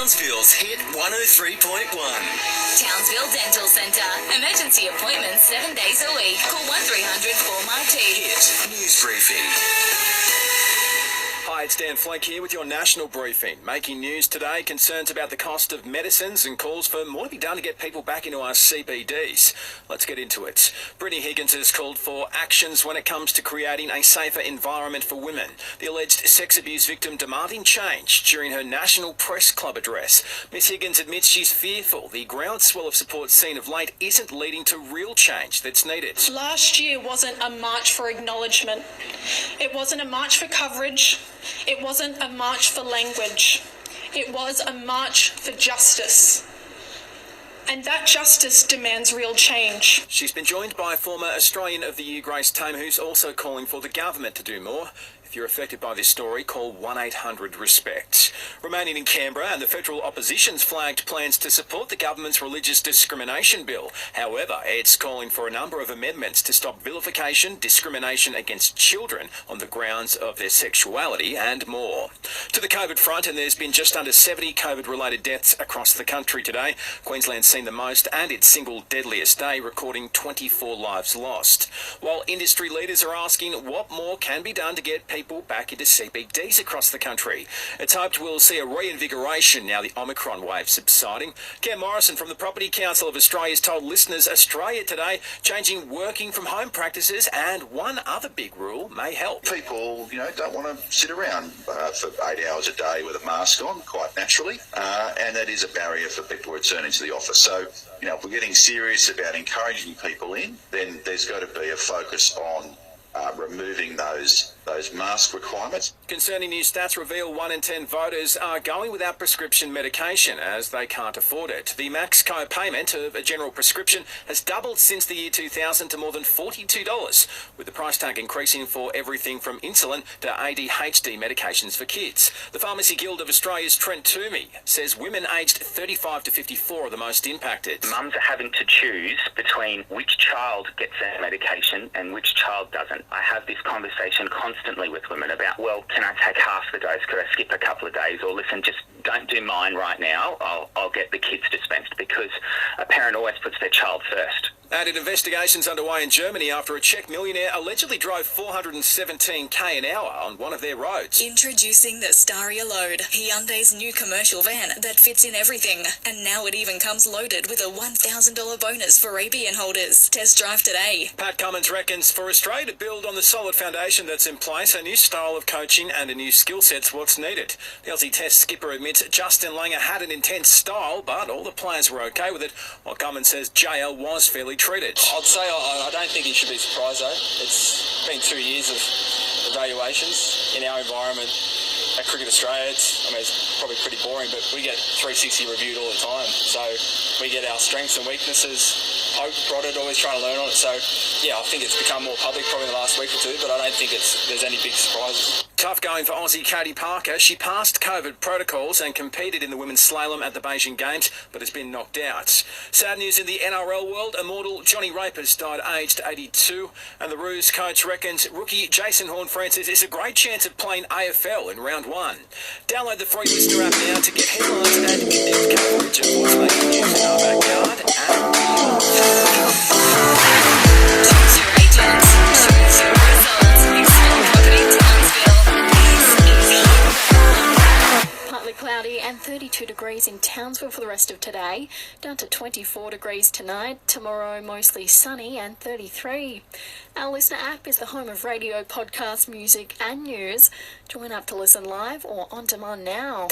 Townsville's Hit 103.1. Townsville Dental Centre. Emergency appointments 7 days a week. Call 1300 4MyT. Hit News Briefing. Hi, it's Dan Flake here with your national briefing. Making news today, concerns about the cost of medicines and calls for more to be done to get people back into our CBDs. Let's get into it. Brittany Higgins has called for actions when it comes to creating a safer environment for women. The alleged sex abuse victim demanding change during her National Press Club address. Ms Higgins admits she's fearful the groundswell of support seen of late isn't leading to real change that's needed. Last year wasn't a march for acknowledgement. It wasn't a march for coverage. It wasn't a march for language. It was a march for justice. And that justice demands real change. She's been joined by former Australian of the Year Grace Tamer, who's also calling for the government to do more. If you're affected by this story, call 1-800-RESPECT. Remaining in Canberra, and the federal opposition's flagged plans to support the government's religious discrimination bill. However, it's calling for a number of amendments to stop vilification, discrimination against children on the grounds of their sexuality and more. To the COVID front, and there's been just under 70 COVID-related deaths across the country today. Queensland's seen the most and its single deadliest day, recording 24 lives lost. While industry leaders are asking what more can be done to get people back into CBDs across the country. It's hoped we'll see a reinvigoration now the Omicron wave subsiding. Cam Morrison from the Property Council of Australia has told listeners Australia Today changing working from home practices and one other big rule may help. People, don't want to sit around for 8 hours a day with a mask on, quite naturally, and that is a barrier for people returning to the office. So, if we're getting serious about encouraging people in, then there's got to be a focus on removing those mask requirements. Concerning new stats reveal 1 in 10 voters are going without prescription medication as they can't afford it. The max co-payment of a general prescription has doubled since the year 2000 to more than $42, with the price tag increasing for everything from insulin to ADHD medications for kids. The Pharmacy Guild of Australia's Trent Toomey says women aged 35 to 54 are the most impacted. Mums are having to choose between which child gets their medication and which child doesn't. I have this conversation constantly with women about, well, can I take half the dose? Could I skip a couple of days? Or listen, just don't do mine right now. I'll get the kids dispensed, because a parent always puts their child first. Added investigations underway in Germany after a Czech millionaire allegedly drove 417k an hour on one of their roads. Introducing the Staria Load, Hyundai's new commercial van that fits in everything. And now it even comes loaded with a $1,000 bonus for ABN holders. Test drive today. Pat Cummins reckons for Australia to build on the solid foundation that's in place, a new style of coaching and a new skill set's what's needed. The Aussie Test skipper admits Justin Langer had an intense style, but all the players were okay with it, while Cummins says JL was fairly treated. I'd say I don't think he should be surprised though. It's been 2 years of evaluations in our environment at Cricket Australia. It's probably pretty boring, but we get 360 reviewed all the time. So we get our strengths and weaknesses poked, prodded, always trying to learn on it. So yeah, I think it's become more public probably in the last week or two, but I don't think there's any big surprises. Tough going for Aussie Katie Parker. She passed COVID protocols and competed in the women's slalom at the Beijing Games, but has been knocked out. Sad news in the NRL world. Immortal Johnny Rapers died aged 82, and the Roos coach reckons rookie Jason Horne-Francis is a great chance of playing AFL in round 1. Download the free Listener app now to get headlines and in-depth coverage of what's making news in our backyard and beyond. Choose your agent. Choose your results. Explore Property Townsville. Partly cloudy and 32 degrees in Townsville for the rest of today. Down to 24 degrees tonight. Tomorrow mostly sunny and 33. Our Listener app is the home of radio, podcasts, music and news. Join up to listen live or on demand now.